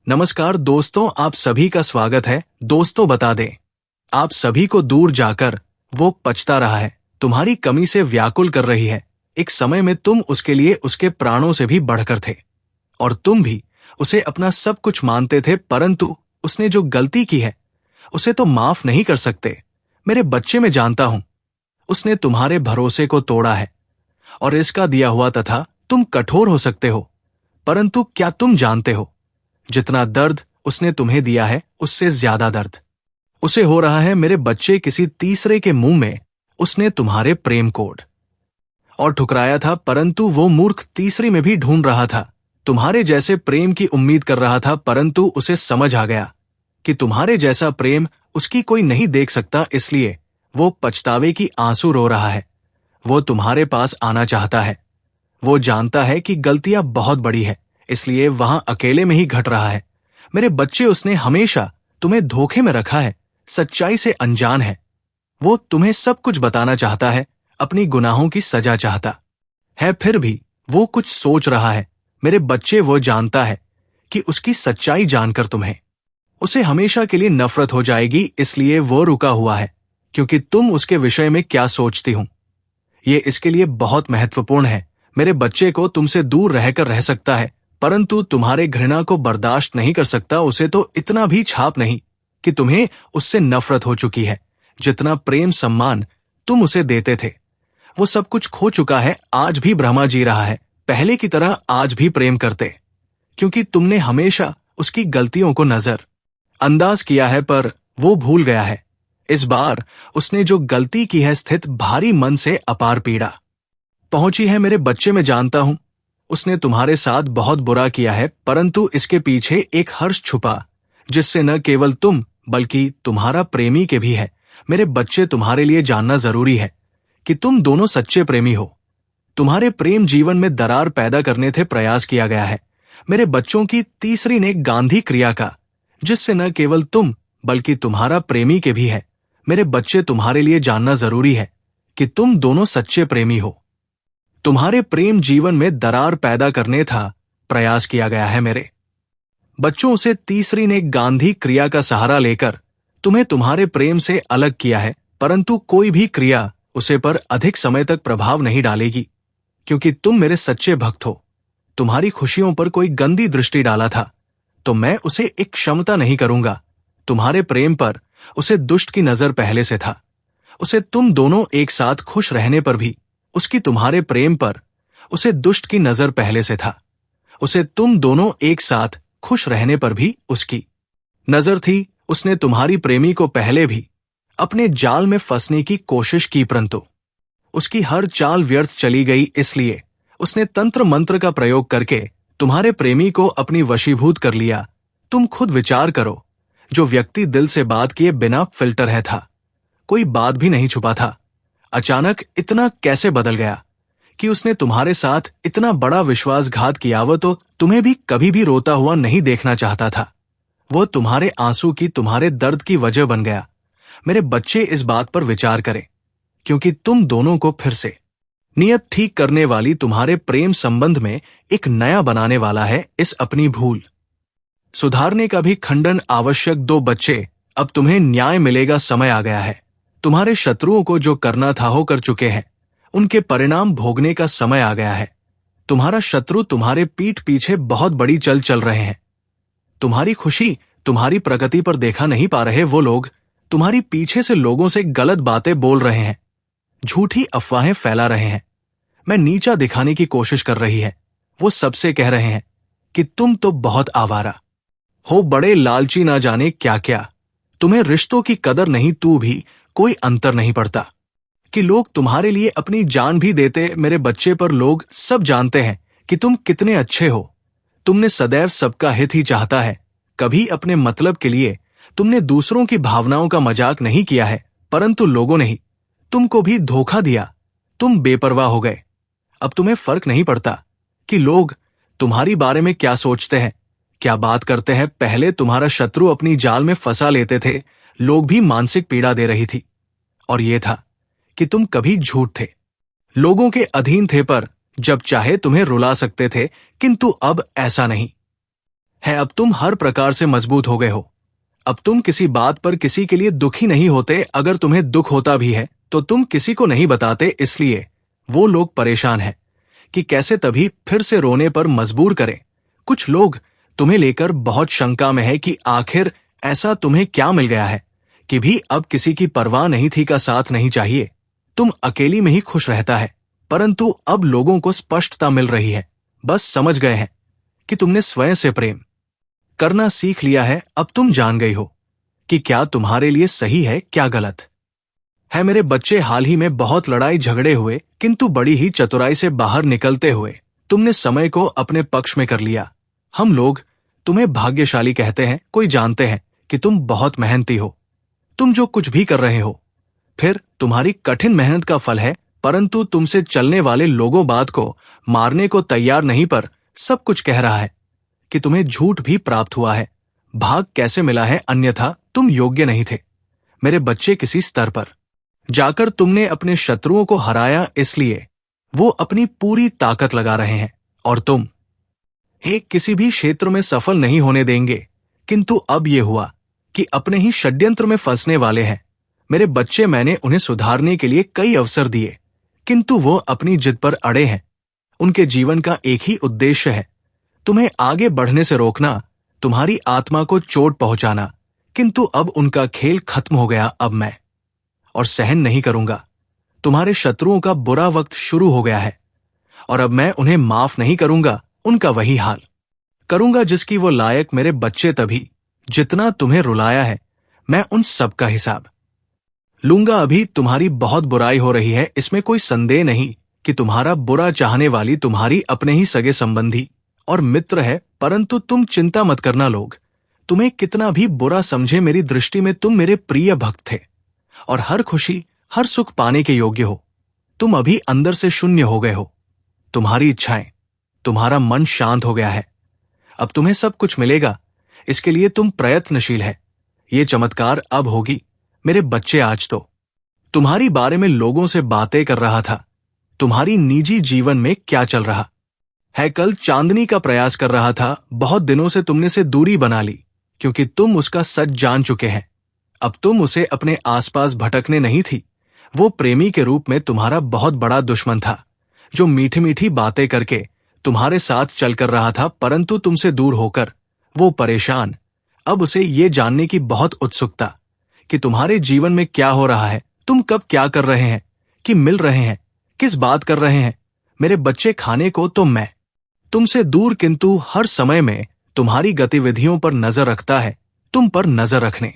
नमस्कार दोस्तों, आप सभी का स्वागत है। दोस्तों बता दें, आप सभी को दूर जाकर वो पछता रहा है, तुम्हारी कमी से व्याकुल कर रही है। एक समय में तुम उसके लिए उसके प्राणों से भी बढ़कर थे और तुम भी उसे अपना सब कुछ मानते थे, परंतु उसने जो गलती की है उसे तो माफ नहीं कर सकते। मेरे बच्चे, मैं जानता हूं उसने तुम्हारे भरोसे को तोड़ा है और इसका दिया हुआ तथा तुम कठोर हो सकते हो, परंतु क्या तुम जानते हो जितना दर्द उसने तुम्हें दिया है उससे ज्यादा दर्द उसे हो रहा है। मेरे बच्चे, किसी तीसरे के मुंह में उसने तुम्हारे प्रेम कोड और ठुकराया था, परंतु वो मूर्ख तीसरी में भी ढूंढ रहा था। तुम्हारे जैसे प्रेम की उम्मीद कर रहा था, परंतु उसे समझ आ गया कि तुम्हारे जैसा प्रेम उसकी कोई नहीं देख सकता, इसलिए वो पछतावे की आंसू रो रहा है। वो तुम्हारे पास आना चाहता है। वो जानता है कि गलतियां बहुत बड़ी है, इसलिए वहां अकेले में ही घट रहा है। मेरे बच्चे, उसने हमेशा तुम्हें धोखे में रखा है, सच्चाई से अनजान है। वो तुम्हें सब कुछ बताना चाहता है, अपनी गुनाहों की सजा चाहता है, फिर भी वो कुछ सोच रहा है। मेरे बच्चे, वो जानता है कि उसकी सच्चाई जानकर तुम्हें उसे हमेशा के लिए नफरत हो जाएगी, इसलिए वो रुका हुआ है क्योंकि तुम उसके विषय में क्या सोचती हूं ये इसके लिए बहुत महत्वपूर्ण है। मेरे बच्चे को तुमसे दूर रहकर रह सकता है, परंतु तुम्हारे घृणा को बर्दाश्त नहीं कर सकता। उसे तो इतना भी छाप नहीं कि तुम्हें उससे नफरत हो चुकी है। जितना प्रेम सम्मान तुम उसे देते थे वो सब कुछ खो चुका है। आज भी ब्रह्मा जी रहा है, पहले की तरह आज भी प्रेम करते, क्योंकि तुमने हमेशा उसकी गलतियों को नजर अंदाज किया है, पर वो भूल गया है। इस बार उसने जो गलती की है, स्थित भारी मन से अपार पीड़ा पहुंची है। मेरे बच्चे, मैं जानता हूं उसने तुम्हारे साथ बहुत बुरा किया है, परंतु इसके पीछे एक हर्ष छुपा जिससे न केवल तुम बल्कि तुम्हारा प्रेमी के भी है। मेरे बच्चे, तुम्हारे लिए जानना जरूरी है कि तुम दोनों सच्चे प्रेमी हो। तुम्हारे प्रेम जीवन में दरार पैदा करने थे प्रयास किया गया है। मेरे बच्चों की तीसरी ने गांधी क्रिया का, जिससे न केवल तुम बल्कि तुम्हारा प्रेमी के भी है। मेरे बच्चे, तुम्हारे लिए जानना जरूरी है कि तुम दोनों सच्चे प्रेमी हो। तुम्हारे प्रेम जीवन में दरार पैदा करने था प्रयास किया गया है। मेरे बच्चों, से तीसरी ने गांधी क्रिया का सहारा लेकर तुम्हें तुम्हारे प्रेम से अलग किया है, परंतु कोई भी क्रिया उसे पर अधिक समय तक प्रभाव नहीं डालेगी, क्योंकि तुम मेरे सच्चे भक्त हो। तुम्हारी खुशियों पर कोई गंदी दृष्टि डाला था तो मैं उसे एक क्षमता नहीं करूंगा। तुम्हारे प्रेम पर उसे दुष्ट की नजर पहले से था। उसे तुम दोनों एक साथ खुश रहने पर भी उसकी तुम्हारे प्रेम पर उसे दुष्ट की नजर पहले से था। उसे तुम दोनों एक साथ खुश रहने पर भी उसकी नजर थी। उसने तुम्हारी प्रेमी को पहले भी अपने जाल में फंसने की कोशिश की, परंतु उसकी हर चाल व्यर्थ चली गई, इसलिए उसने तंत्र मंत्र का प्रयोग करके तुम्हारे प्रेमी को अपनी वशीभूत कर लिया। तुम खुद विचार करो, जो व्यक्ति दिल से बात किए बिना फिल्टर है था, कोई बात भी नहीं छुपा था, अचानक इतना कैसे बदल गया कि उसने तुम्हारे साथ इतना बड़ा विश्वासघात किया। वो तो तुम्हें भी कभी भी रोता हुआ नहीं देखना चाहता था। वो तुम्हारे आंसू की, तुम्हारे दर्द की वजह बन गया। मेरे बच्चे, इस बात पर विचार करें, क्योंकि तुम दोनों को फिर से नियत ठीक करने वाली तुम्हारे प्रेम संबंध में एक नया बनाने वाला है। इस अपनी भूल सुधारने का भी खंडन आवश्यक। दो बच्चे, अब तुम्हें न्याय मिलेगा, समय आ गया है। तुम्हारे शत्रुओं को जो करना था हो कर चुके हैं, उनके परिणाम भोगने का समय आ गया है। तुम्हारा शत्रु तुम्हारे पीठ पीछे बहुत बड़ी चल रहे हैं। तुम्हारी खुशी, तुम्हारी प्रगति पर देखा नहीं पा रहे वो लोग तुम्हारी पीछे से लोगों से गलत बातें बोल रहे हैं, झूठी अफवाहें फैला रहे हैं, मैं नीचा दिखाने की कोशिश कर रही है। वो सबसे कह रहे हैं कि तुम तो बहुत आवारा हो, बड़े लालची, ना जाने क्या क्या। तुम्हें रिश्तों की कदर नहीं, तू भी कोई अंतर नहीं पड़ता कि लोग तुम्हारे लिए अपनी जान भी देते। मेरे बच्चे, पर लोग सब जानते हैं कि तुम कितने अच्छे हो। तुमने सदैव सबका हित ही चाहता है, कभी अपने मतलब के लिए तुमने दूसरों की भावनाओं का मजाक नहीं किया है, परंतु लोगों ने ही तुमको भी धोखा दिया। तुम बेपरवाह हो गए। अब तुम्हें फर्क नहीं पड़ता कि लोग तुम्हारी बारे में क्या सोचते हैं, क्या बात करते हैं। पहले तुम्हारा शत्रु अपनी जाल में फंसा लेते थे, लोग भी मानसिक पीड़ा दे रही थी, और यह था कि तुम कभी झूठ थे, लोगों के अधीन थे, पर जब चाहे तुम्हें रुला सकते थे, किंतु अब ऐसा नहीं है। अब तुम हर प्रकार से मजबूत हो गए हो। अब तुम किसी बात पर किसी के लिए दुखी नहीं होते। अगर तुम्हें दुख होता भी है तो तुम किसी को नहीं बताते, इसलिए वो लोग परेशान हैं कि कैसे तभी फिर से रोने पर मजबूर करें। कुछ लोग तुम्हें लेकर बहुत शंका में है कि आखिर ऐसा तुम्हें क्या मिल गया है कि भी अब किसी की परवाह नहीं थी का साथ नहीं चाहिए। तुम अकेली में ही खुश रहता है, परंतु अब लोगों को स्पष्टता मिल रही है। बस समझ गए हैं कि तुमने स्वयं से प्रेम करना सीख लिया है। अब तुम जान गई हो कि क्या तुम्हारे लिए सही है क्या गलत है। मेरे बच्चे, हाल ही में बहुत लड़ाई झगड़े हुए, किंतु बड़ी ही चतुराई से बाहर निकलते हुए तुमने समय को अपने पक्ष में कर लिया। हम लोग तुम्हें भाग्यशाली कहते हैं। कोई जानते हैं कि तुम बहुत मेहनती हो। तुम जो कुछ भी कर रहे हो फिर तुम्हारी कठिन मेहनत का फल है, परंतु तुमसे चलने वाले लोगों बात को मारने को तैयार नहीं, पर सब कुछ कह रहा है कि तुम्हें झूठ भी प्राप्त हुआ है। भाग कैसे मिला है, अन्यथा तुम योग्य नहीं थे। मेरे बच्चे, किसी स्तर पर जाकर तुमने अपने शत्रुओं को हराया, इसलिए वो अपनी पूरी ताकत लगा रहे हैं और तुम किसी भी क्षेत्र में सफल नहीं होने देंगे। किंतु अब ये हुआ कि अपने ही षड्यंत्र में फंसने वाले हैं। मेरे बच्चे, मैंने उन्हें सुधारने के लिए कई अवसर दिए, किंतु वो अपनी जिद पर अड़े हैं। उनके जीवन का एक ही उद्देश्य है, तुम्हें आगे बढ़ने से रोकना, तुम्हारी आत्मा को चोट पहुंचाना। किंतु अब उनका खेल खत्म हो गया। अब मैं और सहन नहीं करूंगा। तुम्हारे शत्रुओं का बुरा वक्त शुरू हो गया है और अब मैं उन्हें माफ नहीं करूंगा। उनका वही हाल करूंगा जिसकी वो लायक। मेरे बच्चे, तभी जितना तुम्हें रुलाया है मैं उन सब का हिसाब लूंगा। अभी तुम्हारी बहुत बुराई हो रही है, इसमें कोई संदेह नहीं कि तुम्हारा बुरा चाहने वाली तुम्हारी अपने ही सगे संबंधी और मित्र है, परंतु तुम चिंता मत करना। लोग तुम्हें कितना भी बुरा समझे, मेरी दृष्टि में तुम मेरे प्रिय भक्त थे और हर खुशी हर सुख पाने के योग्य हो। तुम अभी अंदर से शून्य हो गए हो। तुम्हारी इच्छाएं, तुम्हारा मन शांत हो गया है। अब तुम्हें सब कुछ मिलेगा, इसके लिए तुम प्रयत्नशील है। ये चमत्कार अब होगी। मेरे बच्चे, आज तो तुम्हारी बारे में लोगों से बातें कर रहा था। तुम्हारी निजी जीवन में क्या चल रहा है, कल चांदनी का प्रयास कर रहा था। बहुत दिनों से तुमने से दूरी बना ली, क्योंकि तुम उसका सच जान चुके हैं। अब तुम उसे अपने आसपास भटकने नहीं थी। वो प्रेमी के रूप में तुम्हारा बहुत बड़ा दुश्मन था, जो मीठी मीठी बातें करके तुम्हारे साथ चलकर रहा था, परंतु तुमसे दूर होकर वो परेशान। अब उसे ये जानने की बहुत उत्सुकता कि तुम्हारे जीवन में क्या हो रहा है, तुम कब क्या कर रहे हैं, कि मिल रहे हैं, किस बात कर रहे हैं। मेरे बच्चे, खाने को तो मैं तुमसे दूर, किंतु हर समय में तुम्हारी गतिविधियों पर नजर रखता है। तुम पर नजर रखने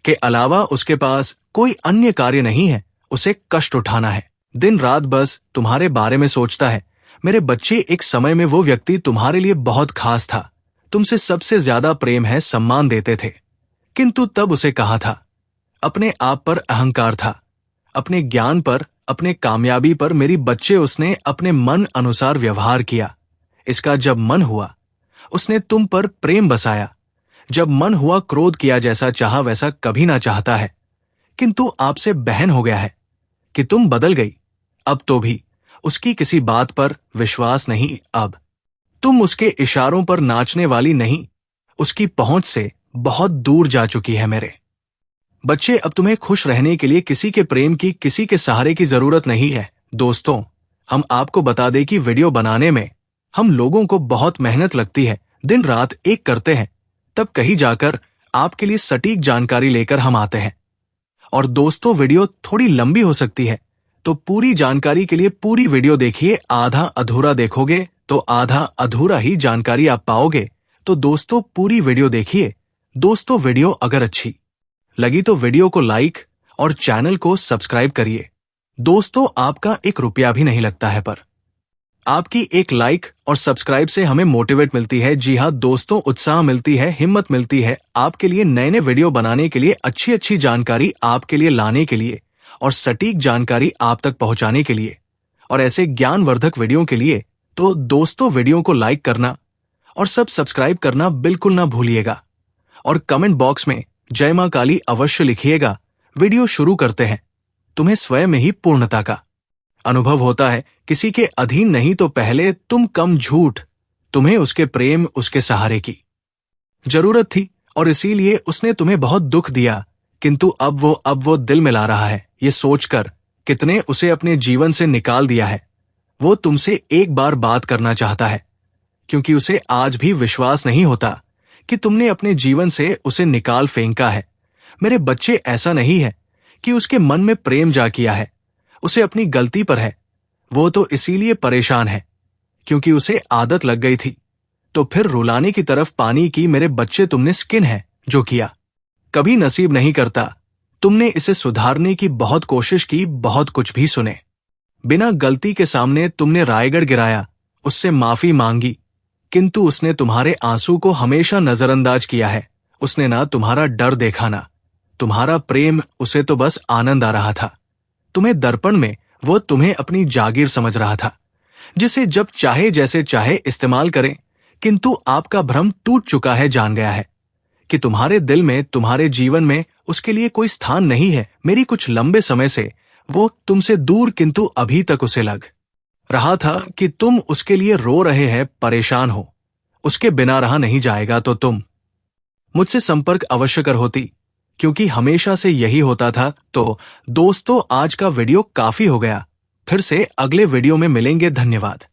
के अलावा उसके पास कोई अन्य कार्य नहीं है। उसे कष्ट उठाना है, दिन रात बस तुम्हारे बारे में सोचता है। मेरे बच्चे, एक समय में वो व्यक्ति तुम्हारे लिए बहुत खास था, तुमसे सबसे ज्यादा प्रेम है, सम्मान देते थे, किंतु तब उसे कहा था, अपने आप पर अहंकार था, अपने ज्ञान पर, अपने कामयाबी पर। मेरी बच्चे, उसने अपने मन अनुसार व्यवहार किया। इसका जब मन हुआ उसने तुम पर प्रेम बसाया। जब मन हुआ क्रोध किया, जैसा चाहा वैसा कभी ना चाहता है, किंतु आपसे बहन हो गया है कि तुम बदल गई। अब तो भी उसकी किसी बात पर विश्वास नहीं। अब तुम उसके इशारों पर नाचने वाली नहीं, उसकी पहुंच से बहुत दूर जा चुकी है। मेरे बच्चे, अब तुम्हें खुश रहने के लिए किसी के प्रेम की, किसी के सहारे की जरूरत नहीं है। दोस्तों, हम आपको बता दें कि वीडियो बनाने में हम लोगों को बहुत मेहनत लगती है, दिन रात एक करते हैं, तब कहीं जाकर आपके लिए सटीक जानकारी लेकर हम आते हैं। और दोस्तों, वीडियो थोड़ी लंबी हो सकती है, तो पूरी जानकारी के लिए पूरी वीडियो देखिए। आधा अधूरा देखोगे तो आधा अधूरा ही जानकारी आप पाओगे। तो दोस्तों, पूरी वीडियो देखिए। दोस्तों, वीडियो अगर अच्छी लगी तो वीडियो को लाइक और चैनल को सब्सक्राइब करिए। दोस्तों, आपका 1 रुपया भी नहीं लगता है, पर आपकी एक लाइक और सब्सक्राइब से हमें मोटिवेट मिलती है। जी हाँ दोस्तों, उत्साह मिलती है, हिम्मत मिलती है आपके लिए नए नए वीडियो बनाने के लिए, अच्छी अच्छी जानकारी आपके लिए लाने के लिए और सटीक जानकारी आप तक पहुंचाने के लिए, और ऐसे ज्ञानवर्धक वीडियो के लिए। तो दोस्तों, वीडियो को लाइक करना और सब्सक्राइब करना बिल्कुल ना भूलिएगा, और कमेंट बॉक्स में जय मां काली अवश्य लिखिएगा। वीडियो शुरू करते हैं। तुम्हें स्वयं में ही पूर्णता का अनुभव होता है, किसी के अधीन नहीं, तो पहले तुम कम झूठ, तुम्हें उसके प्रेम, उसके सहारे की जरूरत थी और इसीलिए उसने तुम्हें बहुत दुख दिया, किंतु अब वो दिल मिला रहा है ये सोचकर कितने उसे अपने जीवन से निकाल दिया है। वो तुमसे एक बार बात करना चाहता है, क्योंकि उसे आज भी विश्वास नहीं होता कि तुमने अपने जीवन से उसे निकाल फेंका है। मेरे बच्चे, ऐसा नहीं है कि उसके मन में प्रेम जा किया है, उसे अपनी गलती पर है। वो तो इसीलिए परेशान है क्योंकि उसे आदत लग गई थी। तो फिर रुलाने की तरफ पानी की मेरे बच्चे, तुमने स्किन है जो किया, कभी नसीब नहीं करता। तुमने इसे सुधारने की बहुत कोशिश की, बहुत कुछ भी सुने, बिना गलती के सामने तुमने रायगढ़ गिराया, उससे माफी मांगी, किंतु उसने तुम्हारे आंसू को हमेशा नजरअंदाज किया है। उसने ना तुम्हारा डर देखा ना तुम्हारा प्रेम, उसे तो बस आनंद आ रहा था। तुम्हें दर्पण में वो तुम्हें अपनी जागीर समझ रहा था, जिसे जब चाहे जैसे चाहे इस्तेमाल करें। किंतु आपका भ्रम टूट चुका है, जान गया है कि तुम्हारे दिल में, तुम्हारे जीवन में उसके लिए कोई स्थान नहीं है। मेरी कुछ लंबे समय से वो तुमसे दूर, किंतु अभी तक उसे लग रहा था कि तुम उसके लिए रो रहे हैं, परेशान हो। उसके बिना रहा नहीं जाएगा तो तुम मुझसे संपर्क अवश्य कर होती, क्योंकि हमेशा से यही होता था। तो दोस्तों, आज का वीडियो काफी हो गया, फिर से अगले वीडियो में मिलेंगे। धन्यवाद।